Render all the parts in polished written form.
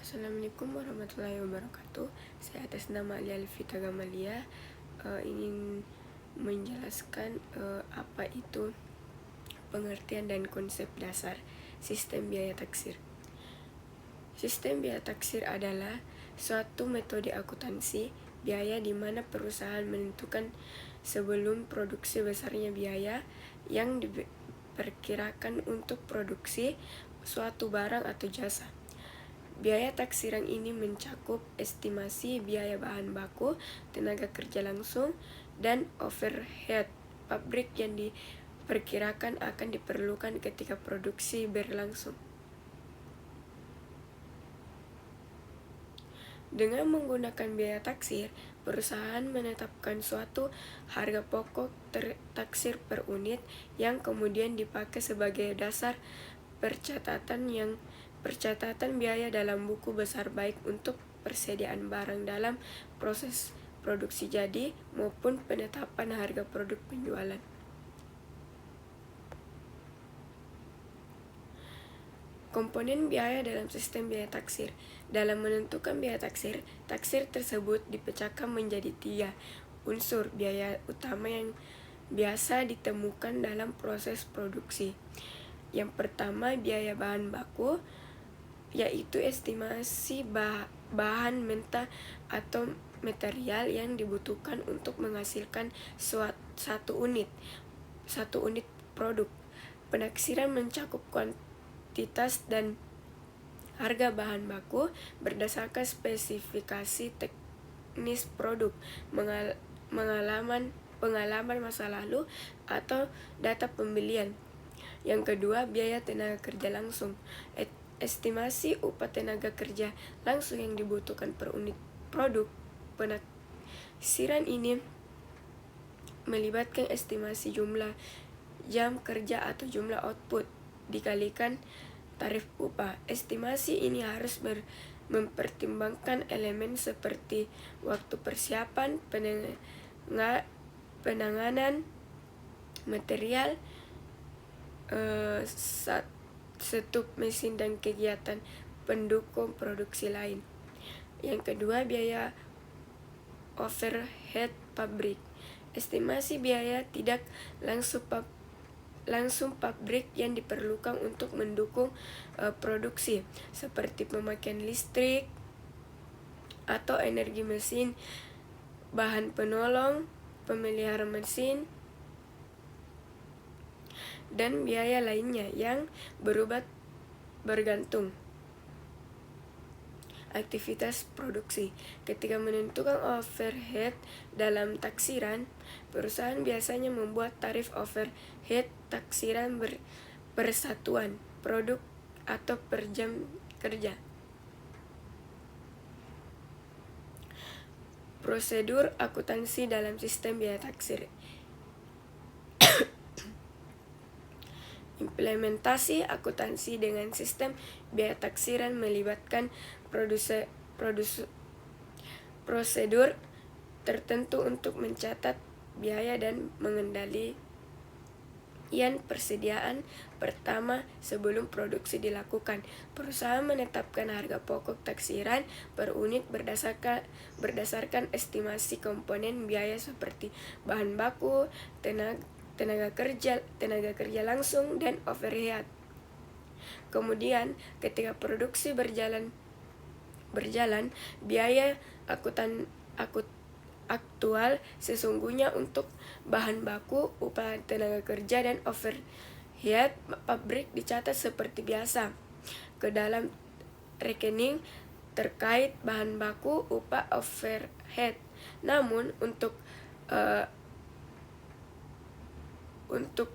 Assalamualaikum warahmatullahi wabarakatuh. Saya atas nama Alia Alvita Gamalia ingin menjelaskan apa itu pengertian dan konsep dasar sistem biaya taksir. Sistem biaya taksir adalah suatu metode akuntansi biaya di mana perusahaan menentukan sebelum produksi besarnya biaya yang diperkirakan untuk produksi suatu barang atau jasa. Biaya taksiran ini mencakup estimasi biaya bahan baku, tenaga kerja langsung, dan overhead pabrik yang diperkirakan akan diperlukan ketika produksi berlangsung. Dengan menggunakan biaya taksir, perusahaan menetapkan suatu harga pokok taksir per unit yang kemudian dipakai sebagai dasar percatatan biaya dalam buku besar baik untuk persediaan barang dalam proses produksi jadi maupun penetapan harga produk penjualan. Komponen biaya dalam sistem biaya taksir. Dalam menentukan biaya taksir, taksir tersebut dipecahkan menjadi 3 unsur biaya utama yang biasa ditemukan dalam proses produksi. Yang pertama, biaya bahan baku, yaitu estimasi bahan mentah atau material yang dibutuhkan untuk menghasilkan satu unit produk. Penaksiran mencakup kuantitas dan harga bahan baku berdasarkan spesifikasi teknis produk, pengalaman masa lalu, atau data pembelian. Yang kedua, biaya tenaga kerja langsung. Estimasi upah tenaga kerja langsung yang dibutuhkan per unit produk. Penaksiran ini melibatkan estimasi jumlah jam kerja atau jumlah output dikalikan tarif upah. Estimasi ini harus mempertimbangkan elemen seperti waktu persiapan, penanganan material, stok mesin, dan kegiatan pendukung produksi lain. Yang kedua, biaya overhead pabrik. Estimasi biaya tidak langsung pabrik yang diperlukan untuk mendukung produksi, seperti pemakaian listrik atau energi mesin, bahan penolong, pemeliharaan mesin, dan biaya lainnya yang bergantung aktivitas produksi. Ketika menentukan overhead dalam taksiran, perusahaan biasanya membuat tarif overhead taksiran bersatuan produk atau per jam kerja. Prosedur akuntansi dalam sistem biaya taksir. Implementasi akuntansi dengan sistem biaya taksiran melibatkan prosedur tertentu untuk mencatat biaya dan mengendalikan persediaan. Pertama, sebelum produksi dilakukan, perusahaan menetapkan harga pokok taksiran per unit berdasarkan estimasi komponen biaya seperti bahan baku, tenaga kerja langsung, dan overhead. Kemudian, ketika produksi berjalan, biaya aktual sesungguhnya untuk bahan baku, upah tenaga kerja, dan overhead pabrik dicatat seperti biasa ke dalam rekening terkait bahan baku, upah, overhead. Namun untuk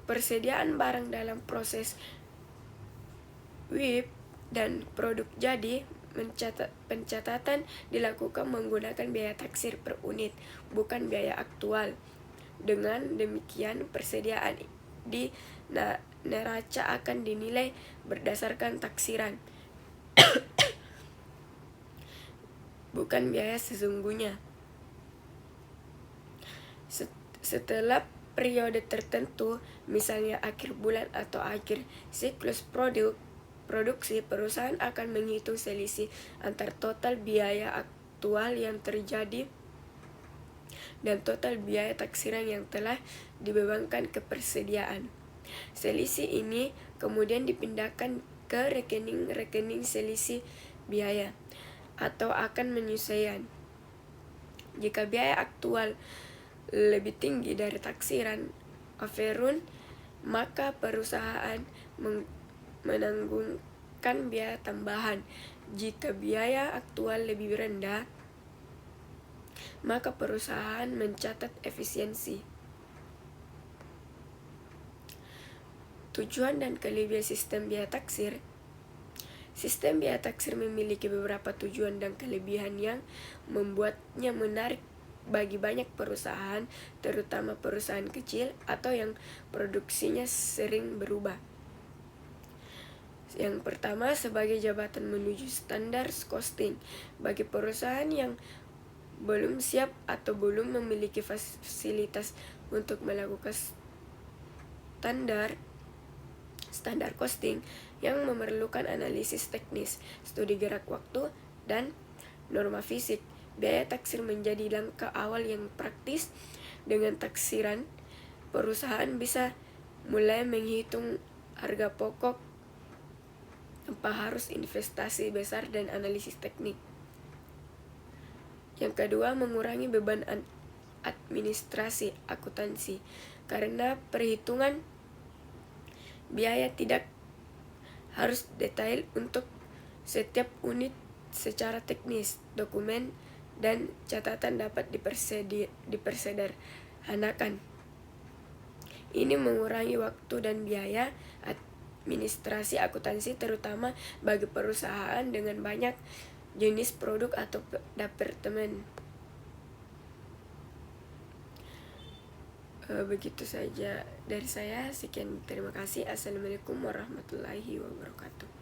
persediaan barang dalam proses WIP dan produk jadi, pencatatan dilakukan menggunakan biaya taksir per unit, bukan biaya aktual. Dengan demikian, persediaan di neraca akan dinilai berdasarkan taksiran, bukan biaya sesungguhnya. Setelah periode tertentu, misalnya akhir bulan atau akhir siklus produksi, perusahaan akan menghitung selisih antar total biaya aktual yang terjadi dan total biaya taksiran yang telah dibebankan ke persediaan. Selisih ini kemudian dipindahkan ke rekening selisih biaya atau akan menyesuaikan. Jika biaya aktual lebih tinggi dari taksiran overrun, maka perusahaan menanggungkan biaya tambahan. Jika biaya aktual lebih rendah, maka perusahaan mencatat efisiensi. Tujuan dan kelebihan sistem biaya taksir. Sistem biaya taksir memiliki beberapa tujuan dan kelebihan yang membuatnya menarik bagi banyak perusahaan, terutama perusahaan kecil atau yang produksinya sering berubah. Yang pertama, sebagai jembatan menuju standar costing. Bagi perusahaan yang belum siap atau belum memiliki fasilitas untuk melakukan standar costing yang memerlukan analisis teknis, studi gerak waktu, dan norma fisik, biaya taksir menjadi langkah awal yang praktis. Dengan taksiran, perusahaan bisa mulai menghitung harga pokok tanpa harus investasi besar dan analisis teknik. Yang kedua, mengurangi beban administrasi akuntansi. Karena perhitungan biaya tidak harus detail untuk setiap unit secara teknis, dokumen dan catatan dapat dipersederhanakan. Ini mengurangi waktu dan biaya administrasi akuntansi, terutama bagi perusahaan dengan banyak jenis produk atau departemen. Begitu saja dari saya. Sekian, terima kasih. Assalamualaikum warahmatullahi wabarakatuh.